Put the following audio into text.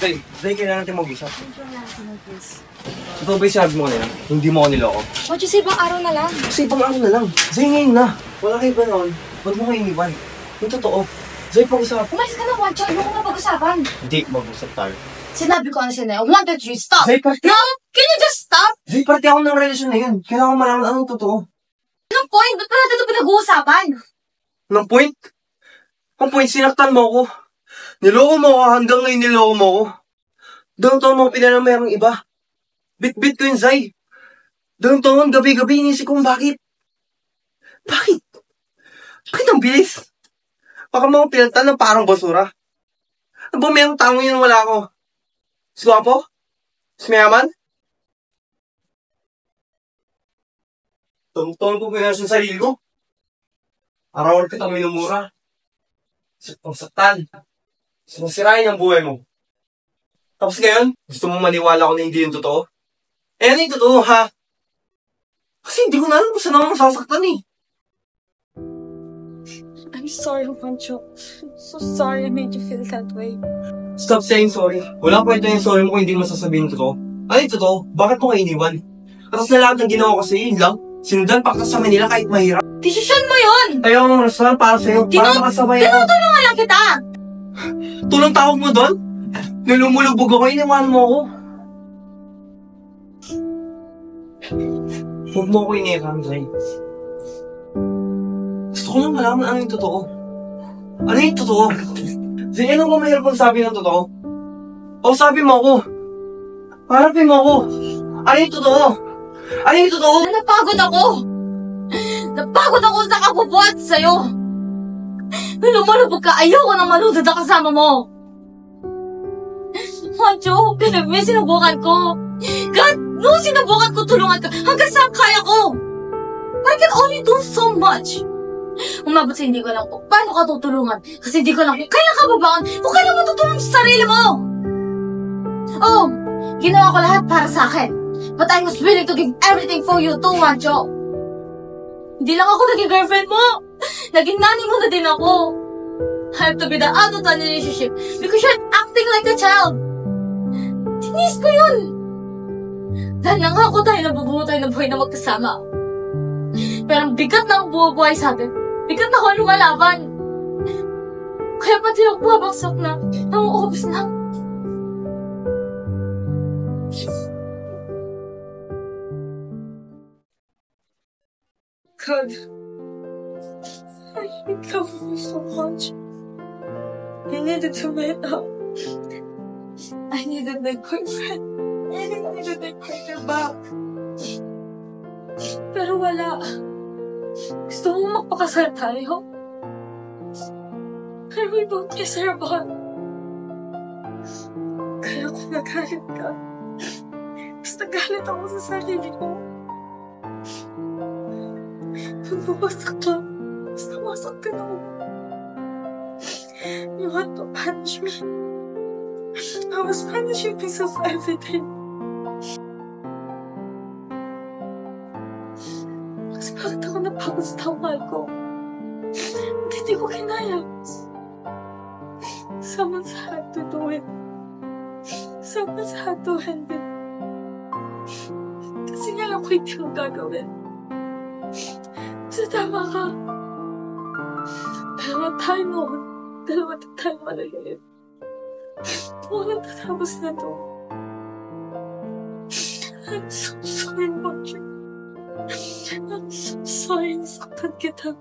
Zay, kailangan natin mag-usap. Medyo na ako mag-please. Ito ba yung sabi mo kanina? Hindi mo ako niloko. What you say, ibang araw na lang? Kasi ibang araw na lang. Zay, ngayon na. Wala kayo ba noon? Huwag mo kayo iniwan. Yung totoo. Zay, pag-usap. Umalis ka na, Juancho. Ayaw ko na pag-usapan. Hindi, mag-usap tayo. Sinabi ko ano sa'yo. I wanted you to stop. Zay, parte. No! Can you just stop? Zay, parte ako ng relasyon na yun. Kailangan ko malaman anong totoo. Anong point? Ba't pa natin ito pinag-uusapan? Anong point? Ang point, sinaktan mo ako. Niloko mo ako hanggang ngayon niloko mo ako. Doon taon mo pinanamayang iba. Bit-bit ko yun, Zay. Doon taon, gabi-gabi, inisip kong bakit? Bakit? Bakit ang bilis? Baka mo akong pinagtan ng parang basura. Ano ba mayroong taong yun wala ako? Si Guapo? Si Mayaman? Taon-taon ko pinasyon sa sarili ko. Araw-araw kitang minumura. Saktan. Sinasirain ang buhay mo. Tapos ngayon, gusto mong maniwala ko na hindi yung totoo? Eh, ano yung totoo, ha? Kasi hindi ko na alam kung saan ako masasaktan, eh. I'm sorry, Juancho. I'm so sorry I made you feel that way. Stop saying sorry. Walang kwento yung sorry mo kung hindi mo sasabihin yung totoo. Ano yung totoo? Bakit mo kayo iniwan? Katas na lahat ng ginawa ko sa'yo, yun lang. Sinundan pa ka sa Manila kahit mahirap. Desisyon mo yun! Ayaw mo restaurant para sa'yo, para makasabay ako. Tinutulungan lang kita! Tulong tawag mo doon? Nalumulugbog ako, iniwan mo ako. Huwag mo ako iniwan, Zay. Gusto ko lang malaman ano yung totoo. Ano yung totoo? Zay, ano ba mahirap kung sabi ng totoo? O sabi mo ako. Harapin mo ako. Ano yung totoo? Ano yung totoo? Napagod ako! Napagod ako sa kabubuhat sa'yo! Nung lumalubog ka, ayoko nang maludod na kasama mo! Juancho, sinubukan ko! God, no, sinubukan ko tulungan ka hanggang saan kaya ko! I can only do so much! Umabot sa hindi ko lang kung paano ka tutulungan kasi hindi ko lang kung kailan ka babangon kung kailan mo tutulong sa sarili mo! Oh, ginawa ko lahat para sa akin. But I was willing to give everything for you too, Juancho. Hindi lang ako naging girlfriend mo. Naging nanay mo na din ako. I have to be the adult in the relationship because you're acting like a child. Tinis ko yun. Dahil nangako tayo na bubuo tayo ng buhay na magkasama. Pero ang bigat na ang buhay sa atin. Bigat na ako lumalaban. Kaya pati ako babaksak na. Nanguubos na. God, I love you so much. I needed to make up. I needed my boyfriend. I needed my partner back. Pero wala. Gusto mo magpakasal tayo? Pero we both deserve one. Kaya kung nagalit ka, mas nagalit ako sa sarili ko. Bumasak ka. Basta masaktan ako. You want to punish me? I was punishing myself every day. Kasi bakit ako napagod sa tawal ko? Hindi ko kinaya. Someone's had to do it. Someone's had to end it. Kasi nga lang ko hindi ko gagawin. So, tama ka. Dalawa tayo noon. Dalawa tayo malaliit. Walang tatapos na to. I'm so sorry, Roger. I'm so sorry nasaktan kita.